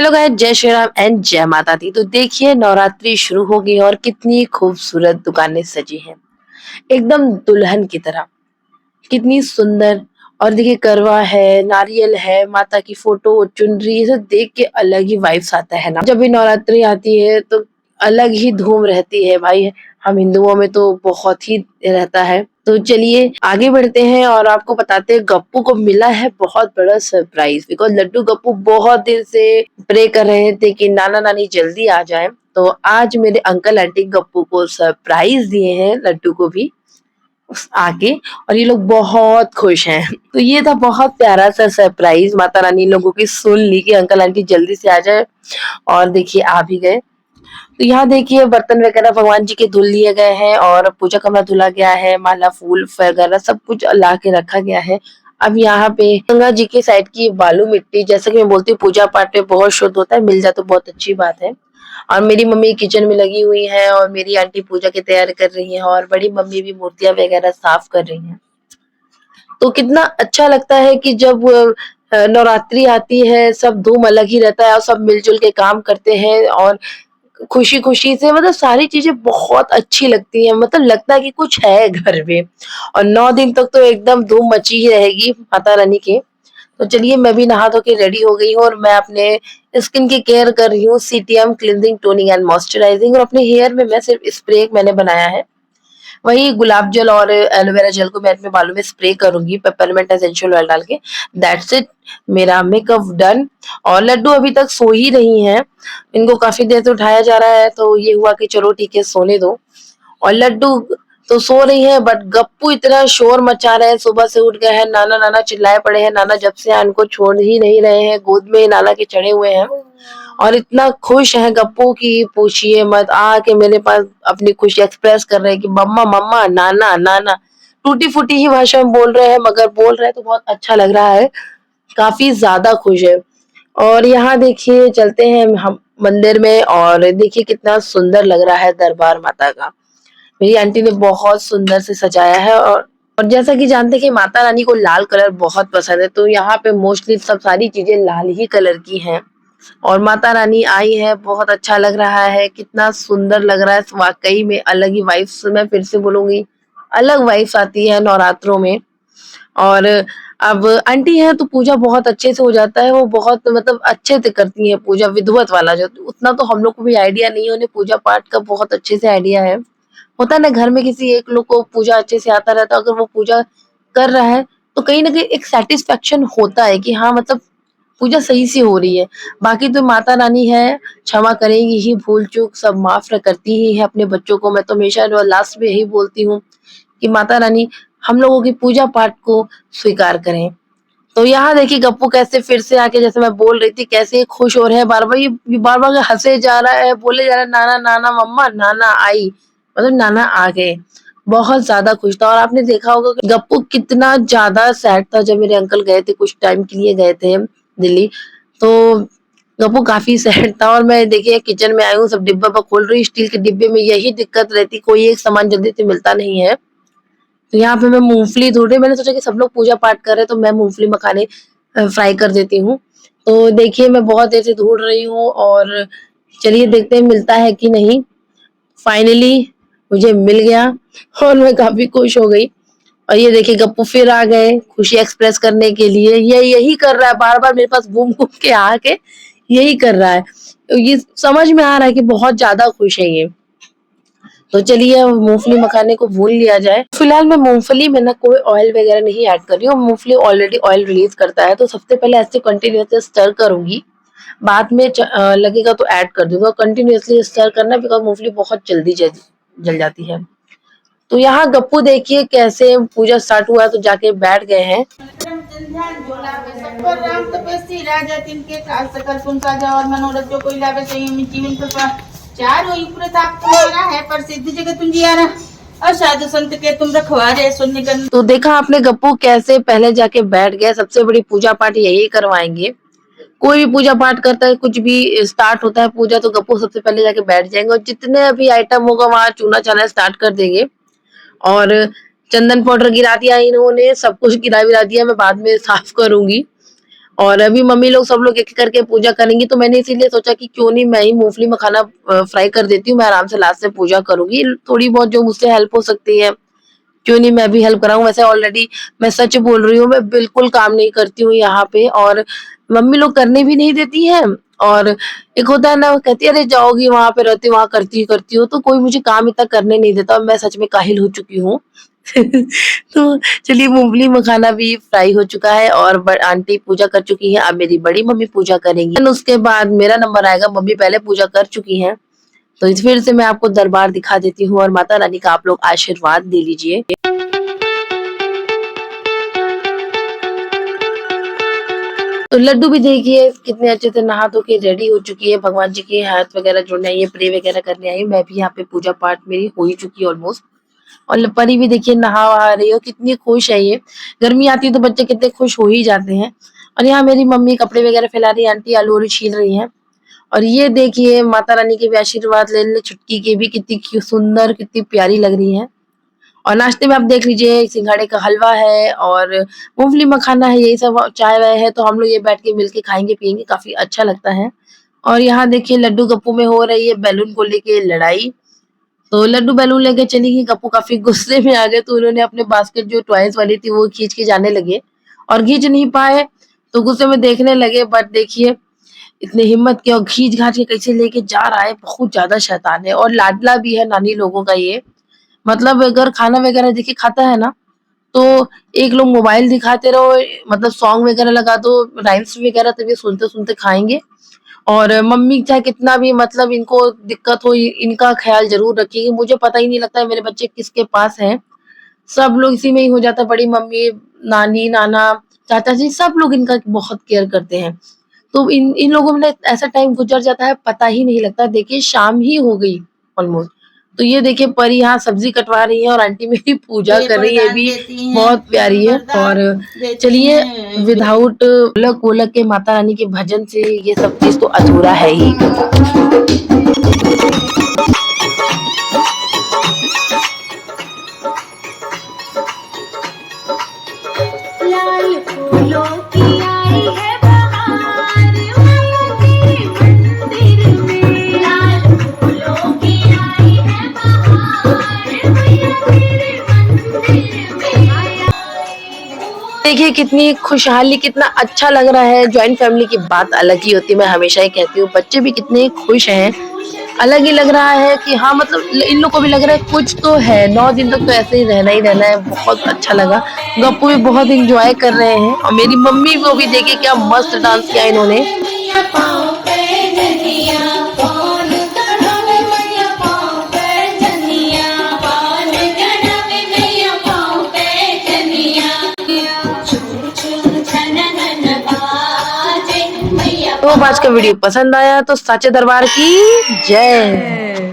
Hello guys, जय Shri Ram and जय माता दी। तो देखिए नवरात्रि शुरू हो गई और कितनी खूबसूरत दुकानें सजी हैं, एकदम दुल्हन की तरह। कितनी सुंदर। और देखिए करवा है, नारियल है, माता की फोटो, चुनरी, ये सब देख के अलग ही वाइब्स आता है ना। जब भी नवरात्रि आती है तो अलग ही धूम रहती है भाई। हम हिंदुओं में तो बहुत ही रहता है। तो चलिए आगे बढ़ते हैं और आपको बताते हैं गप्पू को मिला है बहुत बड़ा सरप्राइज। बिकॉज लड्डू गप्पू बहुत दिन से प्रे कर रहे थे कि नाना नानी जल्दी आ जाए। तो आज मेरे अंकल आंटी गप्पू को सरप्राइज दिए हैं, लड्डू को भी आके। और ये लोग बहुत खुश हैं। तो ये था बहुत प्यारा सा सरप्राइज। माता रानी लोगों की सुन ली कि अंकल आंटी जल्दी से आ जाए, और देखिए आ भी गए। तो यहाँ देखिए बर्तन वगैरह भगवान जी के धुल लिए गए हैं और पूजा कमरा धुला गया है, माला फूल वगैरह सब कुछ ला के रखा गया है। अब यहाँ पे गंगा जी के साइड की बालू मिट्टी, जैसा कि मैं बोलती हूँ पूजा पाठ में बहुत शुद्ध होता है, मिल जाए तो बहुत अच्छी बात है। और मेरी मम्मी किचन में लगी हुई है और मेरी आंटी पूजा की तैयारी कर रही है और बड़ी मम्मी भी मूर्तियां वगैरह साफ कर रही हैं। तो कितना अच्छा लगता है कि जब नवरात्रि आती है, सब धूम अलग ही रहता है और सब मिलजुल के काम करते हैं और खुशी खुशी से, मतलब सारी चीजें बहुत अच्छी लगती हैं। मतलब लगता है कि कुछ है घर में। और 9 दिन तक तो एकदम धूम मची ही रहेगी माता रानी के। तो चलिए मैं भी नहा धो के रेडी हो गई हूँ और मैं अपने स्किन की केयर कर रही हूँ, CTM cleansing toning and moisturising. और अपने हेयर में मैं सिर्फ स्प्रे मैंने बनाया है, वही गुलाब जल और एलोवेरा जेल को मैं अपने बालों में स्प्रे करूंगी पेपरमेंट एसेंशियल ऑयल डाल के। दैट्स इट, मेरा मेकअप डन। और लड्डू अभी तक सो ही रही हैं, इनको काफी देर से उठाया जा रहा है, तो ये हुआ कि चलो ठीक है सोने दो। और लड्डू तो सो रही है, बट गप्पू इतना शोर मचा रहे हैं, सुबह से उठ गए हैं, नाना नाना चिल्लाए पड़े हैं। नाना जब से उनको छोड़ ही नहीं रहे हैं, गोद में नाना के चढ़े हुए हैं। और इतना खुश है गप्पू की पूछिए मत, आके मेरे पास अपनी खुशी एक्सप्रेस कर रहे हैं कि मम्मा मम्मा नाना नाना। टूटी फूटी ही भाषा में बोल रहे हैं, मगर बोल रहे हैं तो बहुत अच्छा लग रहा है। काफी ज्यादा खुश है। और यहाँ देखिए चलते हैं हम मंदिर में, और देखिए कितना सुंदर लग रहा है दरबार माता का। मेरी आंटी ने बहुत सुंदर से सजाया है। और जैसा कि जानते हैं कि माता रानी को लाल कलर बहुत पसंद है, तो यहाँ पे मोस्टली सब सारी चीजें लाल ही कलर की हैं। और माता रानी आई है, बहुत अच्छा लग रहा है, कितना सुंदर लग रहा है। वाकई में अलग ही वाइब्स, मैं फिर से बोलूंगी, अलग वाइब्स आती है नवरात्रों में। और अब आंटी है तो पूजा बहुत अच्छे से हो जाता है। वो बहुत मतलब अच्छे से करती है पूजा, विधिवत वाला। जो उतना तो हम लोग को भी आइडिया नहीं है, उन्हें पूजा पाठ का बहुत अच्छे से आइडिया है। होता है ना घर में किसी एक लोग को पूजा अच्छे से आता रहता है, अगर वो पूजा कर रहा है तो कहीं ना कहीं एक सेटिस्फेक्शन होता है कि हाँ मतलब पूजा सही से हो रही है। बाकी तो माता रानी है, क्षमा करेंगी ही, भूल चूक सब माफ करती ही है अपने बच्चों को। मैं तो हमेशा लास्ट में यही बोलती हूँ कि माता रानी हम लोगों की पूजा पाठ को स्वीकार करें। तो यहाँ देखिए गप्पू कैसे फिर से आके, जैसे मैं बोल रही थी, कैसे खुश हो रहे हैं। बार बार ये बार बार हंसे जा रहा है, बोले जा रहा है नाना नाना मम्मा नाना आई, मतलब नाना आ गए। बहुत ज्यादा खुश था। और आपने देखा होगा कि गप्पू कितना ज्यादा सैड था जब मेरे अंकल गए थे, कुछ टाइम के लिए गए थे दिल्ली। तो गप्पू काफी सैड था। और मैं देखिए किचन में आई हूँ, सब डिब्बा पर खोल रही, स्टील के डिब्बे में यही दिक्कत रहती, कोई एक सामान जल्दी से मिलता नहीं है। तो यहाँ पे मैं मूंगफली धो रही, मैंने सोचा कि सब लोग पूजा पाठ कर रहे हैं तो मैं मूंगफली मखाने फ्राई कर देती हूँ। तो देखिए मैं बहुत देर से ढूंढ रही हूँ, और चलिए देखते हैं मिलता है कि नहीं। फाइनली मुझे मिल गया और मैं काफी खुश हो गई। और ये देखिए गप्पू फिर आ गए खुशी एक्सप्रेस करने के लिए। ये यही कर रहा है, बार बार मेरे पास घूम घूम के आके यही कर रहा है। तो ये समझ में आ रहा है कि बहुत ज्यादा खुश है ये। तो चलिए अब मूंगफली मखाने को भून लिया जाए। फिलहाल मैं मूंगफली में ना कोई ऑयल वगैरह नहीं ऐड कर रही हूँ, मूंगफली ऑलरेडी ऑयल रिलीज करता है। तो सबसे पहले ऐसे कंटिन्यूअसली स्टर करूंगी, बाद में लगेगा तो ऐड कर दूंगा। कंटिन्यूअसली स्टर करना, बिकॉज मूंगफली बहुत जल्दी जल जाती है। तो यहाँ गप्पू देखिए कैसे पूजा स्टार्ट हुआ है, तो जाके बैठ गए हैं। मनोरथ जो कोई लावे जीवन चार पूरे ताप तुम्हारा है, प्रसिद्ध जगत तुंजियारा और साधु संत के तुम रखवारे सुनने का। तो देखा आपने गप्पू कैसे पहले जाके बैठ गया। सबसे बड़ी पूजा पाठ यही करवाएंगे। कोई भी पूजा पाठ करता है, कुछ भी स्टार्ट होता है पूजा, तो गप्पू सबसे पहले जाके बैठ जाएंगे और जितने भी आइटम होगा वहां चूना चाना स्टार्ट कर देंगे। और चंदन पाउडर गिरा दिया इन्होंने, सब कुछ गिरा विरा दिया, मैं बाद में साफ करूंगी। और अभी मम्मी लोग सब लोग एक-एक करके पूजा करेंगी, तो मैंने इसीलिए सोचा कि क्यों नहीं मैं ही मूँगफली मखाना फ्राई कर देती हूँ, मैं आराम से लास्ट में पूजा करूँगी। थोड़ी बहुत जो मुझसे हेल्प हो सकती है, क्यों नहीं मैं भी हेल्प कराऊँ। वैसे ऑलरेडी मैं सच बोल रही हूँ, मैं बिल्कुल काम नहीं करती हूँ यहाँ पे, और मम्मी लोग करने भी नहीं देती हैं। और एक होता है ना, वो कहती है अरे जाओगी वहाँ पे रहती हो, वहाँ करती हो, तो कोई मुझे काम इतना करने नहीं देता और मैं सच में काहिल हो चुकी हूँ। तो चलिए, मूँगफली मखाना भी फ्राई हो चुका है और आंटी पूजा कर चुकी है, अब मेरी बड़ी मम्मी पूजा करेंगी। देन उसके बाद मेरा नंबर आएगा, मम्मी पहले पूजा कर चुकी हैं। तो इस फिर से मैं आपको दरबार दिखा देती हूँ और माता रानी का आप लोग आशीर्वाद ले लीजिए। तो लड्डू भी देखिए कितने अच्छे से नहा धो के रेडी हो चुकी है, भगवान जी के हाथ वगैरह जोड़ने आई है, प्रे वगैरह करने आई है। मैं भी यहाँ पे पूजा पाठ मेरी हो ही चुकी है ऑलमोस्ट। और परी भी देखिए नहा वहा रही है और कितनी खुश है ये। गर्मी आती है तो बच्चे कितने खुश हो ही जाते हैं। और यहाँ मेरी मम्मी कपड़े वगैरह फैला रही है, आंटी आलू छील रही हैं। और ये देखिए माता रानी के भी आशीर्वाद ले ले, छुटकी के भी कितनी सुंदर, कितनी प्यारी लग रही है। और नाश्ते में आप देख लीजिए, सिंघाड़े का हलवा है और मूंगफली मखाना है, यही सब चाय वाय है, तो हम लोग ये बैठ के मिलके खाएंगे पियेंगे, काफी अच्छा लगता है। और यहाँ देखिए लड्डू गप्पू में हो रही है बैलून को लेके लड़ाई। तो लड्डू बैलून लेके चली गई, गप्पू काफी गुस्से में आ गए, तो उन्होंने अपने बास्केट जो टॉयज वाली थी वो खींच के जाने लगे और खींच नहीं पाए, तो गुस्से में देखने लगे। बट देखिए इतने हिम्मत के और खींच घाच के कैसे लेके जा रहा है, बहुत ज्यादा शैतान है और लाडला भी है नानी लोगों का ये। मतलब अगर खाना वगैरह देखिए खाता है ना, तो एक लोग मोबाइल दिखाते रहो, मतलब सॉन्ग वगैरह लगा दो, राइम्स वगैरह, तभी सुनते सुनते खाएंगे। और मम्मी चाहे कितना भी मतलब इनको दिक्कत हो, इनका ख्याल जरूर रखिएगा। मुझे पता ही नहीं लगता है मेरे बच्चे किसके पास हैं, सब लोग इसी में ही हो जाता है। बड़ी मम्मी, नानी, नाना, चाचा जी, सब लोग इनका बहुत केयर करते हैं। तो इन इन लोगों में ऐसा टाइम गुजर जाता है, पता ही नहीं लगता। देखिए शाम ही हो गई ऑलमोस्ट। तो ये देखिए परी यहाँ सब्जी कटवा रही है और आंटी मेरी पूजा ये कर रही है, वरदान भी देती हैं, बहुत प्यारी है। वरदान और देती चलिए, हैं। विदाउट ढोलक वोलक के माता रानी के भजन से ये सब चीज तो अधूरा है ही। लाल फूलों की आई है बहार, मैया तेरे मंदिर में। लाल फूलों की आई है बहार, मैया तेरे मंदिर में। देखिए कितनी खुशहाली, कितना अच्छा लग रहा है। ज्वाइंट फैमिली की बात अलग ही होती है, मैं हमेशा ही कहती हूँ। बच्चे भी कितने खुश हैं, अलग ही लग रहा है कि हाँ, मतलब इन लोग को भी लग रहा है कुछ तो है। 9 दिन तक तो ऐसे ही रहना है। बहुत अच्छा लगा, गप्पू भी बहुत इंजॉय कर रहे हैं और मेरी मम्मी को भी देखिए क्या मस्त डांस किया इन्होंने। मैया पाँव पे जनिया, कौन चढ़ावे मैया पाँव पे जनिया, कौन चढ़ावे मैया पाँव पे जनिया। छुर छुर छननन बाजे मैया। तो आज का वीडियो पसंद आया तो साचे दरबार की जय।